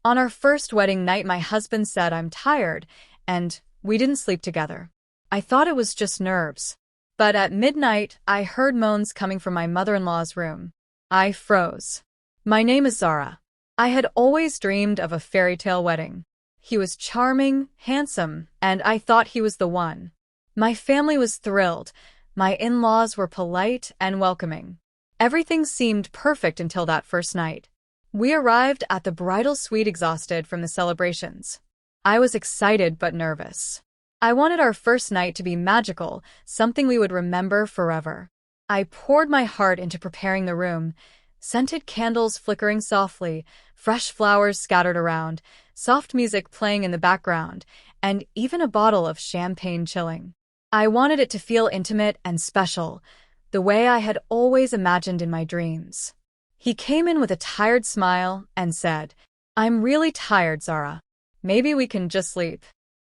On our first wedding night, my husband said I'm tired, and we didn't sleep together. I thought it was just nerves. But at midnight, I heard moans coming from my mother-in-law's room. I froze. My name is Zara. I had always dreamed of a fairy tale wedding. He was charming, handsome, and I thought he was the one. My family was thrilled. My in-laws were polite and welcoming. Everything seemed perfect until that first night. We arrived at the bridal suite exhausted from the celebrations. I was excited but nervous. I wanted our first night to be magical, something we would remember forever. I poured my heart into preparing the room, scented candles flickering softly, fresh flowers scattered around, soft music playing in the background, and even a bottle of champagne chilling. I wanted it to feel intimate and special, the way I had always imagined in my dreams. He came in with a tired smile and said, "I'm really tired, Zara. Maybe we can just sleep."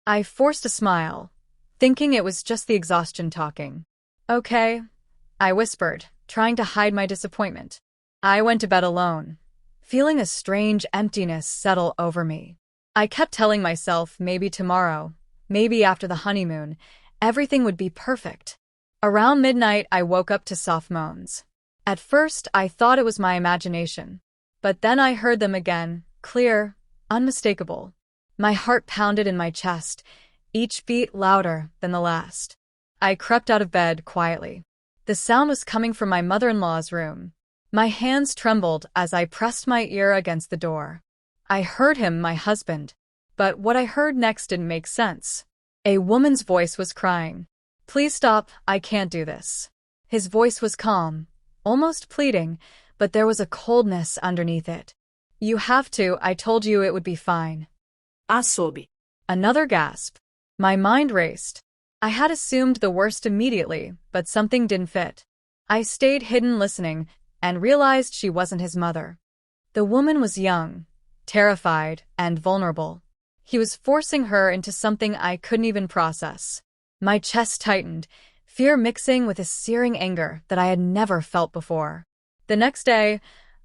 I forced a smile, thinking it was just the exhaustion talking. "Okay," I whispered, trying to hide my disappointment. I went to bed alone, feeling a strange emptiness settle over me. I kept telling myself maybe tomorrow, maybe after the honeymoon, everything would be perfect. Around midnight, I woke up to soft moans. At first, I thought it was my imagination. But then I heard them again, clear, unmistakable. My heart pounded in my chest, each beat louder than the last. I crept out of bed quietly. The sound was coming from my mother-in-law's room. My hands trembled as I pressed my ear against the door. I heard him, my husband. But what I heard next didn't make sense. A woman's voice was crying. "Please stop, I can't do this." His voice was calm, almost pleading, but there was a coldness underneath it. "You have to, I told you it would be fine." Soube. Another gasp. My mind raced. I had assumed the worst immediately, but something didn't fit. I stayed hidden listening and realized she wasn't his mother. The woman was young, terrified, and vulnerable. He was forcing her into something I couldn't even process. My chest tightened, fear mixing with a searing anger that I had never felt before. The next day,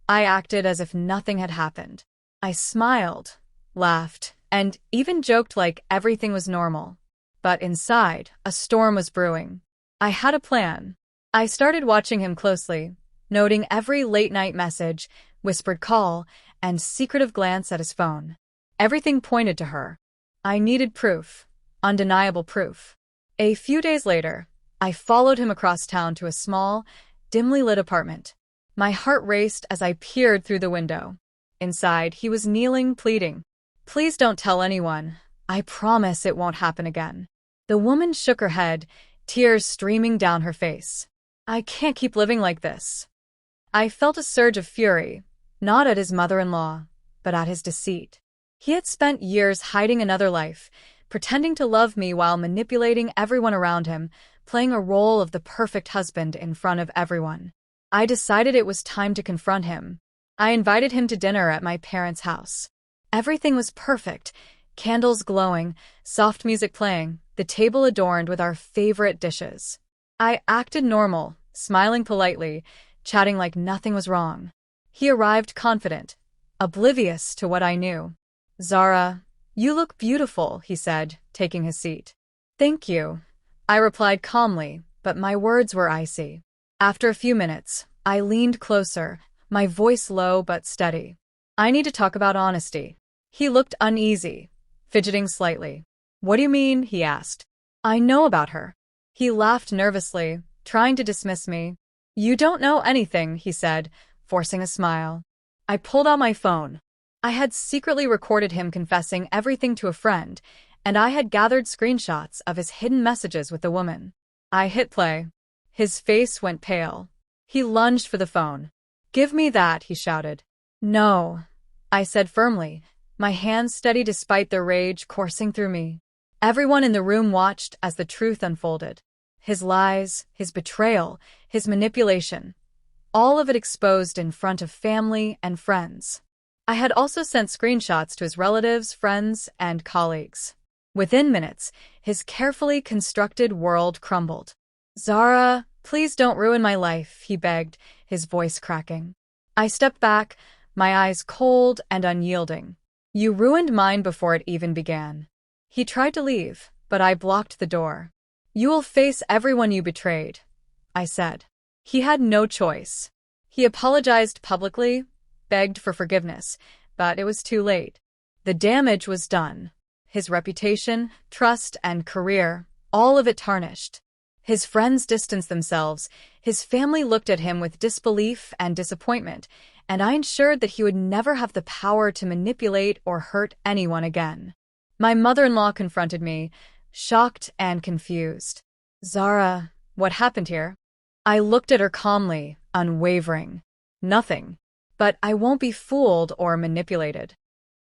I acted as if nothing had happened. I smiled, laughed, and even joked like everything was normal. But inside, a storm was brewing. I had a plan. I started watching him closely, noting every late-night message, whispered call, and secretive glance at his phone. Everything pointed to her. I needed proof, undeniable proof. A few days later, I followed him across town to a small, dimly lit apartment. My heart raced as I peered through the window. Inside, he was kneeling, pleading. "Please don't tell anyone. I promise it won't happen again." The woman shook her head, tears streaming down her face. "I can't keep living like this." I felt a surge of fury, not at his mother-in-law, but at his deceit. He had spent years hiding another life, pretending to love me while manipulating everyone around him, playing a role of the perfect husband in front of everyone. I decided it was time to confront him. I invited him to dinner at my parents' house. Everything was perfect, candles glowing, soft music playing, the table adorned with our favorite dishes. I acted normal, smiling politely, chatting like nothing was wrong. He arrived confident, oblivious to what I knew. "Zara, you look beautiful," he said, taking his seat. "Thank you," I replied calmly, but my words were icy. After a few minutes, I leaned closer, my voice low but steady. "I need to talk about honesty." He looked uneasy, fidgeting slightly. "What do you mean?" he asked. "I know about her." He laughed nervously, trying to dismiss me. "You don't know anything," he said, forcing a smile. I pulled out my phone. I had secretly recorded him confessing everything to a friend, and I had gathered screenshots of his hidden messages with the woman. I hit play. His face went pale. He lunged for the phone. "Give me that," he shouted. "No," I said firmly, my hands steady despite the rage coursing through me. Everyone in the room watched as the truth unfolded. His lies, his betrayal, his manipulation, all of it exposed in front of family and friends. I had also sent screenshots to his relatives, friends, and colleagues. Within minutes, his carefully constructed world crumbled. "Zara, please don't ruin my life," he begged, his voice cracking. I stepped back, my eyes cold and unyielding. You ruined mine before it even began. He tried to leave, but I blocked the door. You will face everyone you betrayed, I said. He had no choice. He apologized publicly, begged for forgiveness, but it was too late. The damage was done. His reputation, trust, and career, all of it tarnished. His friends distanced themselves, his family looked at him with disbelief and disappointment, and I ensured that he would never have the power to manipulate or hurt anyone again. My mother-in-law confronted me, shocked and confused. Zara, what happened here? I looked at her calmly, unwavering. Nothing. But I won't be fooled or manipulated.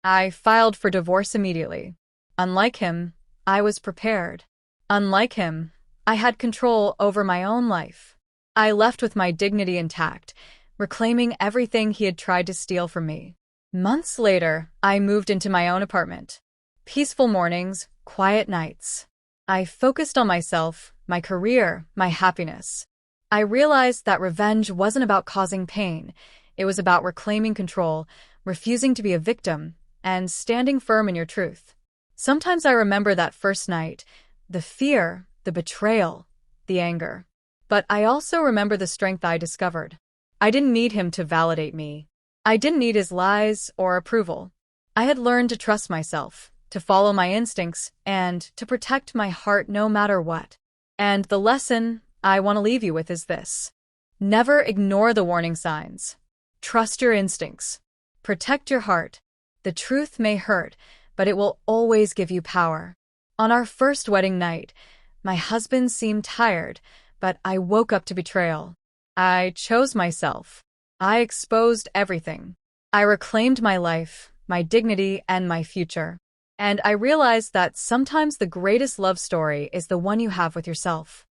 I filed for divorce immediately. Unlike him, I was prepared. Unlike him, I had control over my own life. I left with my dignity intact, reclaiming everything he had tried to steal from me. Months later, I moved into my own apartment. Peaceful mornings, quiet nights. I focused on myself, my career, my happiness. I realized that revenge wasn't about causing pain. It was about reclaiming control, refusing to be a victim, and standing firm in your truth. Sometimes I remember that first night, the fear, the betrayal, the anger. But I also remember the strength I discovered. I didn't need him to validate me. I didn't need his lies or approval. I had learned to trust myself, to follow my instincts, and to protect my heart no matter what. And the lesson I want to leave you with is this. Never ignore the warning signs. Trust your instincts. Protect your heart. The truth may hurt, but it will always give you power. On our first wedding night, my husband seemed tired, but I woke up to betrayal. I chose myself. I exposed everything. I reclaimed my life, my dignity, and my future. And I realized that sometimes the greatest love story is the one you have with yourself.